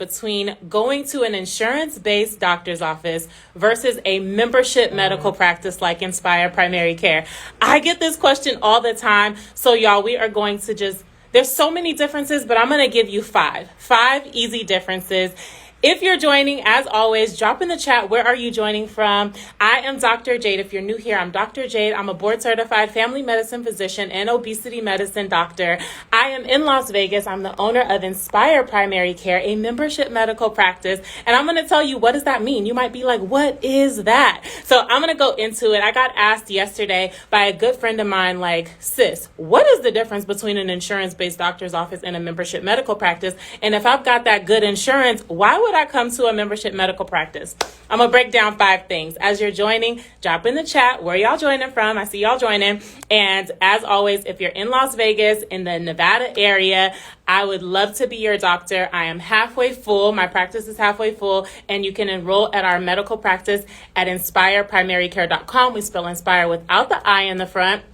between going to an insurance-based doctor's office versus a membership medical practice like Inspire Primary Care. I get this question all the time. So y'all, we are going to there's so many differences, but I'm going to give you five easy differences. If you're joining, as always, drop in the chat, where are you joining from? I am Dr. Jade. If you're new here, I'm Dr. Jade. I'm a board-certified family medicine physician and obesity medicine doctor. I am in Las Vegas. I'm the owner of Inspire Primary Care, a membership medical practice. And I'm going to tell you, what does that mean? You might be like, what is that? So I'm going to go into it. I got asked yesterday by a good friend of mine, like, sis, what is the difference between an insurance-based doctor's office and a membership medical practice? And if I've got that good insurance, why would I come to a membership medical practice? I'm gonna break down 5 things. As you're joining, drop in the chat where y'all joining from. I see y'all joining. And as always, if you're in Las Vegas, in the Nevada area, I would love to be your doctor. I am halfway full. My practice is halfway full, and you can enroll at our medical practice at inspireprimarycare.com. We spell Inspire without the I in the front.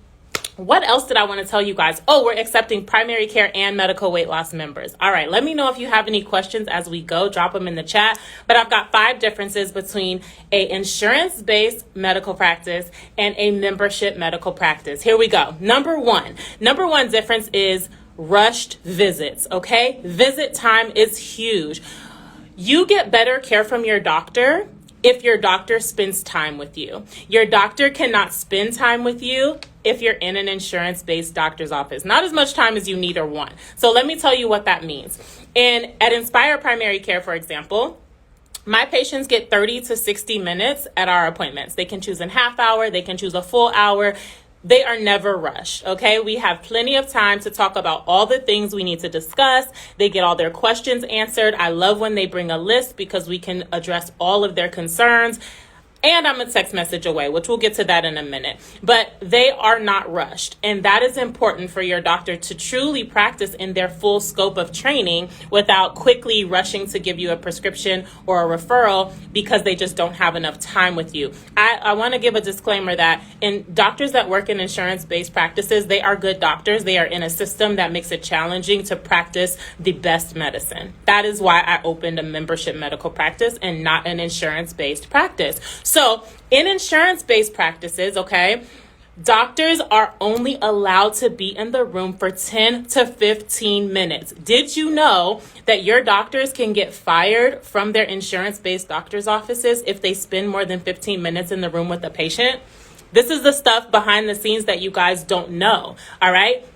What else did I want to tell you guys? Oh, we're accepting primary care and medical weight loss members. All right, let me know if you have any questions as we go. Drop them in the chat. But I've got 5 differences between a insurance-based medical practice and a membership medical practice. Here we go. Number one difference is rushed visits, okay? Visit time is huge. You get better care from your doctor if your doctor spends time with you. Your doctor cannot spend time with you if you're in an insurance-based doctor's office. Not as much time as you need or want. So let me tell you what that means. At Inspire Primary Care, for example, my patients get 30 to 60 minutes at our appointments. They can choose a half hour, they can choose a full hour. They are never rushed, okay? We have plenty of time to talk about all the things we need to discuss. They get all their questions answered. I love when they bring a list because we can address all of their concerns. And I'm a text message away, which we'll get to that in a minute. But they are not rushed. And that is important for your doctor to truly practice in their full scope of training without quickly rushing to give you a prescription or a referral because they just don't have enough time with you. I want to give a disclaimer that doctors that work in insurance-based practices, they are good doctors. They are in a system that makes it challenging to practice the best medicine. That is why I opened a membership medical practice and not an insurance-based practice. So in insurance-based practices, okay, doctors are only allowed to be in the room for 10 to 15 minutes. Did you know that your doctors can get fired from their insurance-based doctor's offices if they spend more than 15 minutes in the room with a patient? This is the stuff behind the scenes that you guys don't know, all right?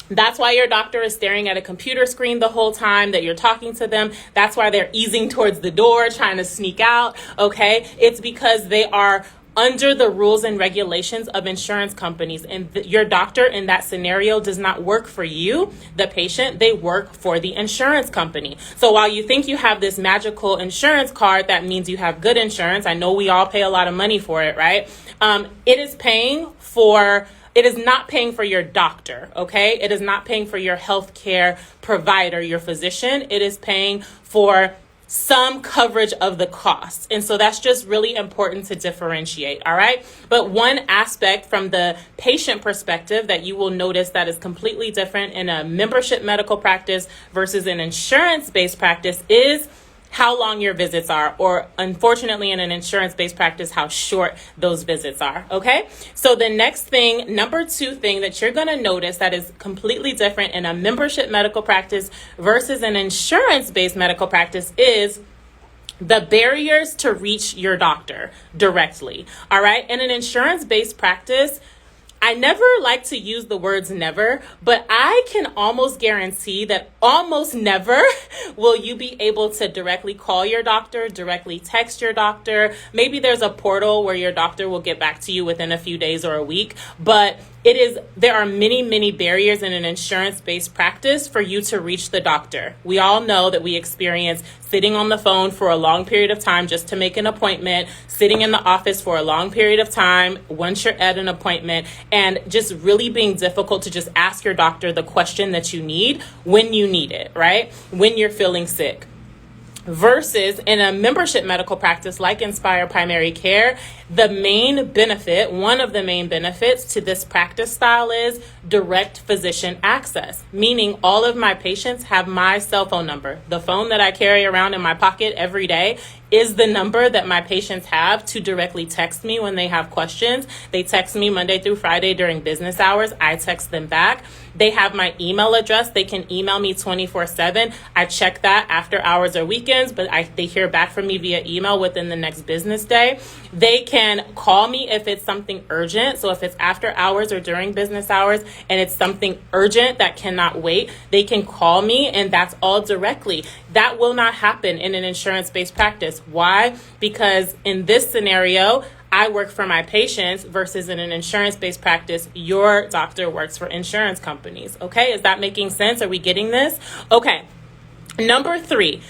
That's why your doctor is staring at a computer screen the whole time that you're talking to them. That's why they're easing towards the door, trying to sneak out, okay? It's because they are under the rules and regulations of insurance companies. And your doctor in that scenario does not work for you, the patient. They work for the insurance company. So while you think you have this magical insurance card that means you have good insurance, I know we all pay a lot of money for it, right? It is not paying for your doctor, okay? It is not paying for your healthcare provider, your physician. It is paying for some coverage of the costs. And so that's just really important to differentiate, all right? But one aspect from the patient perspective that you will notice that is completely different in a membership medical practice versus an insurance-based practice is how long your visits are, or unfortunately in an insurance-based practice, how short those visits are, okay? So the next thing, number 2 thing that you're gonna notice that is completely different in a membership medical practice versus an insurance-based medical practice is the barriers to reach your doctor directly, all right? In an insurance-based practice, I never like to use the words never, but I can almost guarantee that almost never will you be able to directly call your doctor, directly text your doctor. Maybe there's a portal where your doctor will get back to you within a few days or a week, but there are many barriers in an insurance-based practice for you to reach the doctor. We all know that we experience sitting on the phone for a long period of time just to make an appointment, sitting in the office for a long period of time once you're at an appointment, and just really being difficult to just ask your doctor the question that you need when you need it, right? When you're feeling sick. Versus in a membership medical practice like Inspire Primary Care, the main benefit, one of the main benefits to this practice style is direct physician access, meaning all of my patients have my cell phone number. The phone that I carry around in my pocket every day is the number that my patients have to directly text me when they have questions. They text me Monday through Friday during business hours. I text them back. They have my email address. They can email me 24/7. I check that after hours or weekends, but they hear back from me via email within the next business day. They can call me if it's something urgent. So if it's after hours or during business hours and it's something urgent that cannot wait, they can call me, and that's all directly. That will not happen in an insurance-based practice. Why? Because in this scenario, I work for my patients versus in an insurance-based practice, your doctor works for insurance companies. Okay, is that making sense? Are we getting this? Okay. Number three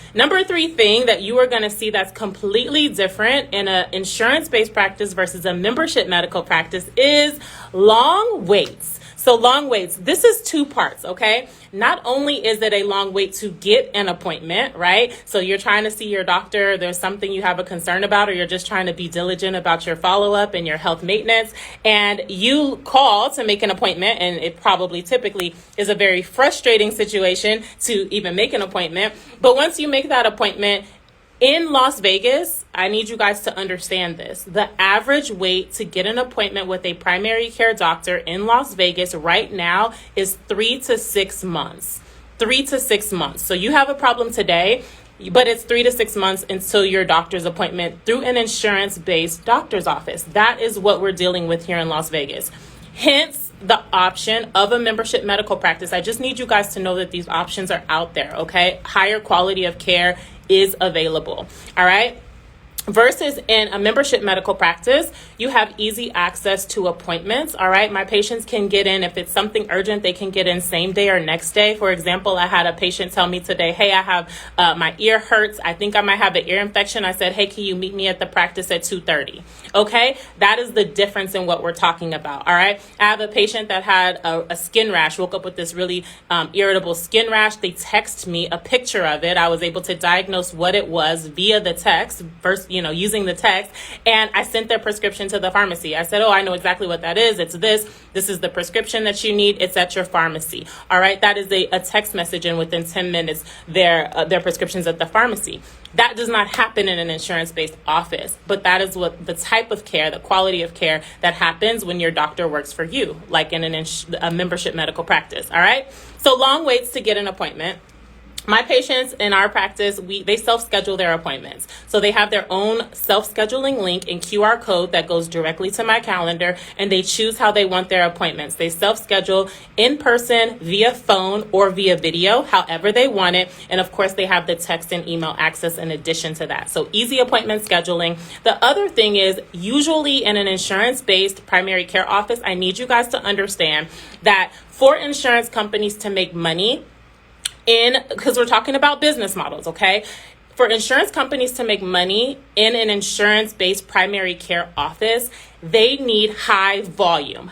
thing that you are going to see that's completely different in an insurance-based practice versus a membership medical practice is long waits. So long waits, this is two parts, okay? Not only is it a long wait to get an appointment, right? So you're trying to see your doctor, there's something you have a concern about, or you're just trying to be diligent about your follow-up and your health maintenance, and you call to make an appointment, and it probably typically is a very frustrating situation to even make an appointment. But once you make that appointment, in Las Vegas, I need you guys to understand this. The average wait to get an appointment with a primary care doctor in Las Vegas right now is 3 to 6 months. 3 to 6 months. So you have a problem today, but it's 3 to 6 months until your doctor's appointment through an insurance-based doctor's office. That is what we're dealing with here in Las Vegas. Hence, the option of a membership medical practice. I just need you guys to know that these options are out there, okay? Higher quality of care is available, all right? Versus in a membership medical practice, you have easy access to appointments, all right? My patients can get in, if it's something urgent, they can get in same day or next day. For example, I had a patient tell me today, hey, I have, my ear hurts. I think I might have an ear infection. I said, hey, can you meet me at the practice at 2:30? Okay, that is the difference in what we're talking about, all right? I have a patient that had a skin rash, woke up with this really irritable skin rash. They text me a picture of it. I was able to diagnose what it was via the text, first, using the text, and I sent their prescription to the pharmacy. I said, oh, I know exactly what that is. It's this. This is the prescription that you need. It's at your pharmacy. All right. That is a text message, and within 10 minutes, their prescription's at the pharmacy. That does not happen in an insurance-based office, but that is what the type of care, the quality of care that happens when your doctor works for you, like in a membership medical practice. All right. So long waits to get an appointment. My patients in our practice, they self-schedule their appointments. So they have their own self-scheduling link and QR code that goes directly to my calendar, and they choose how they want their appointments. They self-schedule in person, via phone, or via video, however they want it. And of course, they have the text and email access in addition to that. So easy appointment scheduling. The other thing is, usually in an insurance-based primary care office, I need you guys to understand that for insurance companies to make money, because we're talking about business models, okay? For insurance companies to make money in an insurance-based primary care office, they need high volume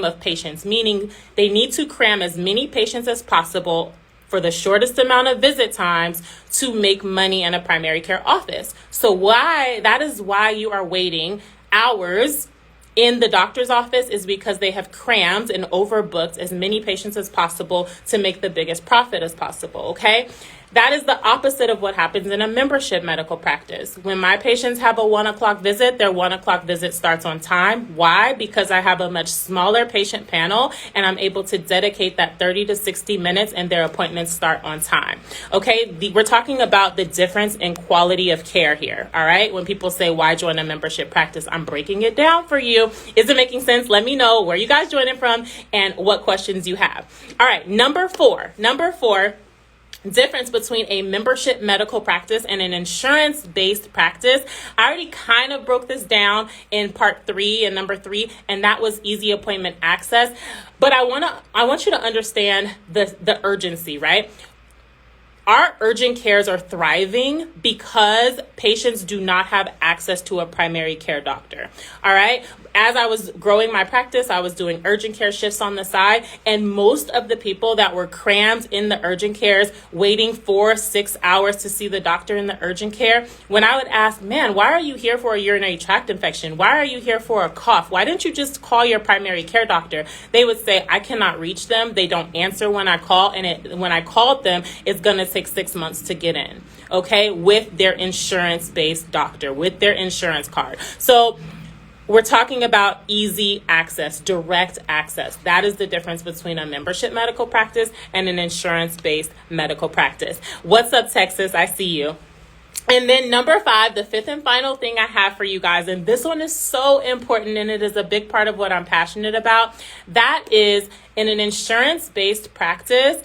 of patients, meaning they need to cram as many patients as possible for the shortest amount of visit times to make money in a primary care office. So that is why you are waiting hours in the doctor's office, is because they have crammed and overbooked as many patients as possible to make the biggest profit as possible, okay? That is the opposite of what happens in a membership medical practice. When my patients have a 1 o'clock visit, their 1 o'clock visit starts on time. Why? Because I have a much smaller patient panel, and I'm able to dedicate that 30 to 60 minutes, and their appointments start on time. Okay, we're talking about the difference in quality of care here, all right? When people say, why join a membership practice? I'm breaking it down for you. Is it making sense? Let me know where you guys joining from and what questions you have. All right, number four. Difference between a membership medical practice and an insurance-based practice. I already kind of broke this down in part 3 and number 3, and that was easy appointment access. But I want you to understand the urgency, right? Our urgent cares are thriving because patients do not have access to a primary care doctor. All right. as I was growing my practice, I was doing urgent care shifts on the side, and most of the people that were crammed in the urgent cares, waiting 4-6 hours to see the doctor in the urgent care, when I would ask, man, why are you here for a urinary tract infection? Why are you here for a cough? Why didn't you just call your primary care doctor? They would say, I cannot reach them. They don't answer when I call, and when I called them, it's going to take 6 months to get in, okay, with their insurance-based doctor, with their insurance card. So we're talking about easy access, direct access. That is the difference between a membership medical practice and an insurance-based medical practice. What's up, Texas? I see you. And then number 5, the fifth and final thing I have for you guys, and this one is so important, and it is a big part of what I'm passionate about. That is, in an insurance-based practice,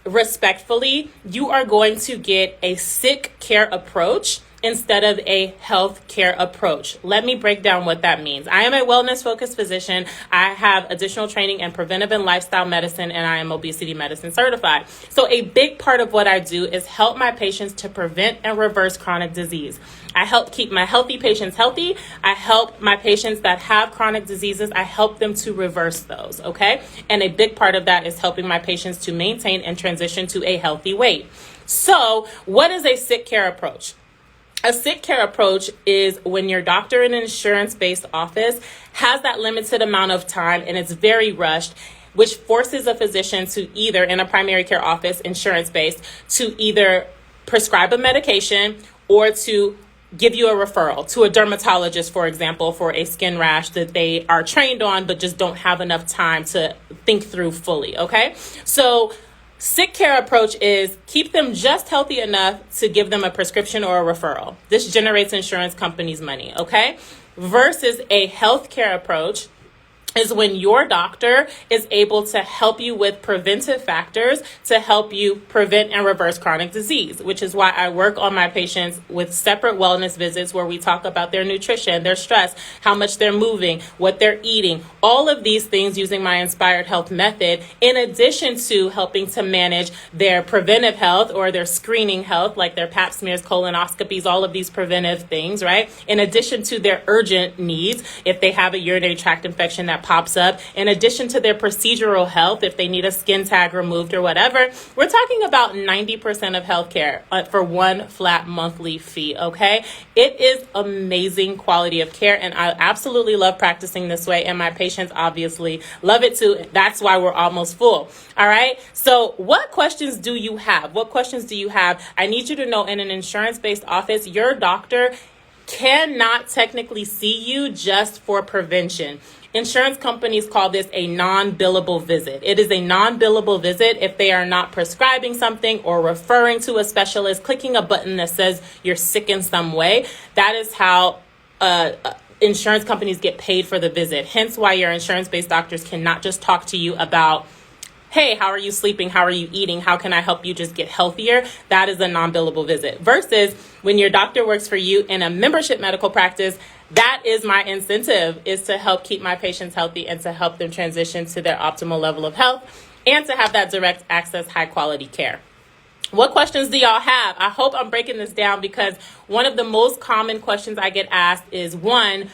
respectfully, you are going to get a sick care approach instead of a health care approach. Let me break down what that means. I am a wellness-focused physician. I have additional training in preventive and lifestyle medicine, and I am obesity medicine certified. So a big part of what I do is help my patients to prevent and reverse chronic disease. I help keep my healthy patients healthy. I help my patients that have chronic diseases, I help them to reverse those, okay? And a big part of that is helping my patients to maintain and transition to a healthy weight. So what is a sick care approach? A sick care approach is when your doctor in an insurance-based office has that limited amount of time and it's very rushed, which forces a physician to either, in a primary care office, insurance-based, to either prescribe a medication or to give you a referral to a dermatologist, for example, for a skin rash that they are trained on but just don't have enough time to think through fully, okay? So sick care approach is keep them just healthy enough to give them a prescription or a referral. This generates insurance companies money, okay? Versus a health care approach is when your doctor is able to help you with preventive factors to help you prevent and reverse chronic disease, which is why I work on my patients with separate wellness visits where we talk about their nutrition, their stress, how much they're moving, what they're eating, all of these things using my Inspired Health method, in addition to helping to manage their preventive health or their screening health, like their pap smears, colonoscopies, all of these preventive things, right? In addition to their urgent needs, if they have a urinary tract infection that pops up, in addition to their procedural health, if they need a skin tag removed or whatever. We're talking about 90% of healthcare for one flat monthly fee, okay? It is amazing quality of care, and I absolutely love practicing this way, and my patients obviously love it too. That's why we're almost full, all right? So what questions do you have? What questions do you have? I need you to know, in an insurance-based office, your doctor cannot technically see you just for prevention. Insurance companies call this a non-billable visit. It is a non-billable visit if they are not prescribing something or referring to a specialist, clicking a button that says you're sick in some way. That is how insurance companies get paid for the visit. Hence why your insurance-based doctors cannot just talk to you about, hey, how are you sleeping? How are you eating? How can I help you just get healthier? That is a non-billable visit. Versus when your doctor works for you in a membership medical practice, that is my incentive, is to help keep my patients healthy and to help them transition to their optimal level of health and to have that direct access, high quality care. What questions do y'all have? I hope I'm breaking this down, because one of the most common questions I get asked is, one,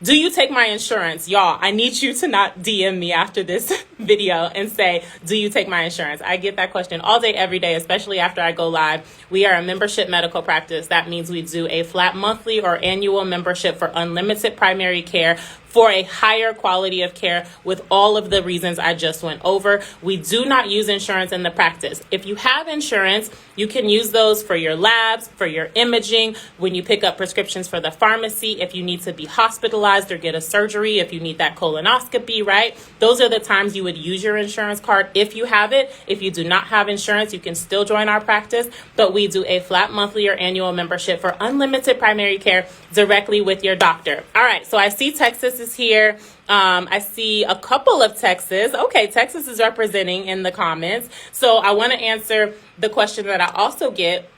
do you take my insurance? Y'all, I need you to not DM me after this video and say, do you take my insurance? I get that question all day, every day, especially after I go live. We are a membership medical practice. That means we do a flat monthly or annual membership for unlimited primary care for a higher quality of care with all of the reasons I just went over. We do not use insurance in the practice. If you have insurance, you can use those for your labs, for your imaging, when you pick up prescriptions for the pharmacy, if you need to be hospitalized or get a surgery, if you need that colonoscopy, right? Those are the times you would use your insurance card if you have it. If you do not have insurance, you can still join our practice, but we do a flat monthly or annual membership for unlimited primary care directly with your doctor. All right, so I see Texas is here. I see a couple of Texas. Okay, Texas is representing in the comments. So I want to answer the question that I also get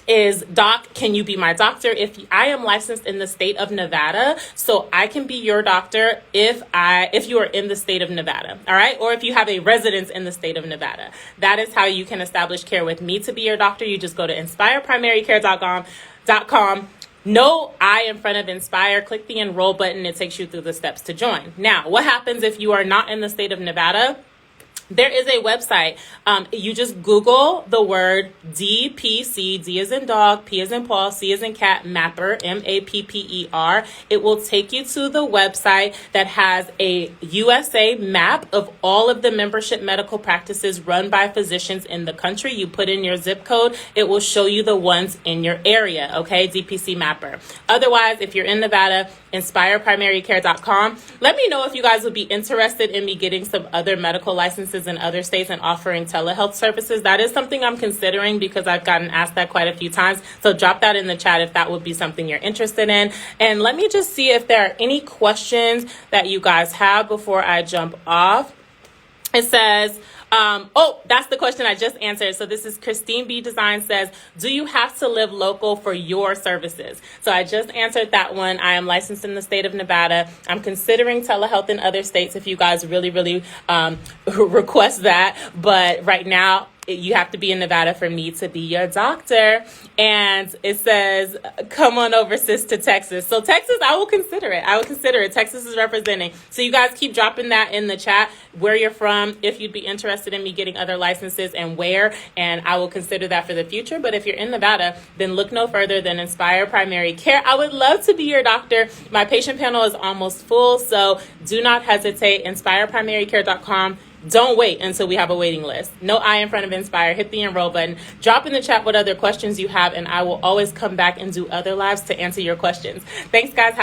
is, Doc, can you be my doctor? If I am licensed in the state of Nevada, so I can be your doctor if you are in the state of Nevada, all right? Or if you have a residence in the state of Nevada. That is how you can establish care with me to be your doctor. You just go to inspireprimarycare.com. no I in front of Inspire, click the enroll button. It takes you through the steps to join. Now, what happens if you are not in the state of Nevada? There is a website. You just Google the word DPC, D as in dog, P as in Paul, C as in cat, Mapper, MAPPER. It will take you to the website that has a USA map of all of the membership medical practices run by physicians in the country. You put in your zip code, it will show you the ones in your area, okay? DPC Mapper. Otherwise, if you're in Nevada, NSPIREPrimaryCare.com. Let me know if you guys would be interested in me getting some other medical licenses in other states and offering telehealth services. That is something I'm considering because I've gotten asked that quite a few times. So drop that in the chat if that would be something you're interested in. And let me just see if there are any questions that you guys have before I jump off. It says, that's the question I just answered. So this is Christine B. Design says, do you have to live local for your services? So I just answered that one. I am licensed in the state of Nevada. I'm considering telehealth in other states if you guys really request that. But right now, you have to be in Nevada for me to be your doctor. And it says, come on over, sis, to Texas. So Texas, I will consider it. Texas is representing. So you guys keep dropping that in the chat, where you're from, if you'd be interested in me getting other licenses and where, and I will consider that for the future. But if you're in Nevada, then look no further than Inspire Primary Care. I would love to be your doctor. My patient panel is almost full, so do not hesitate. InspirePrimaryCare.com. Don't wait until we have a waiting list. No I in front of Inspire. Hit the enroll button. Drop in the chat what other questions you have, and I will always come back and do other lives to answer your questions. Thanks, guys.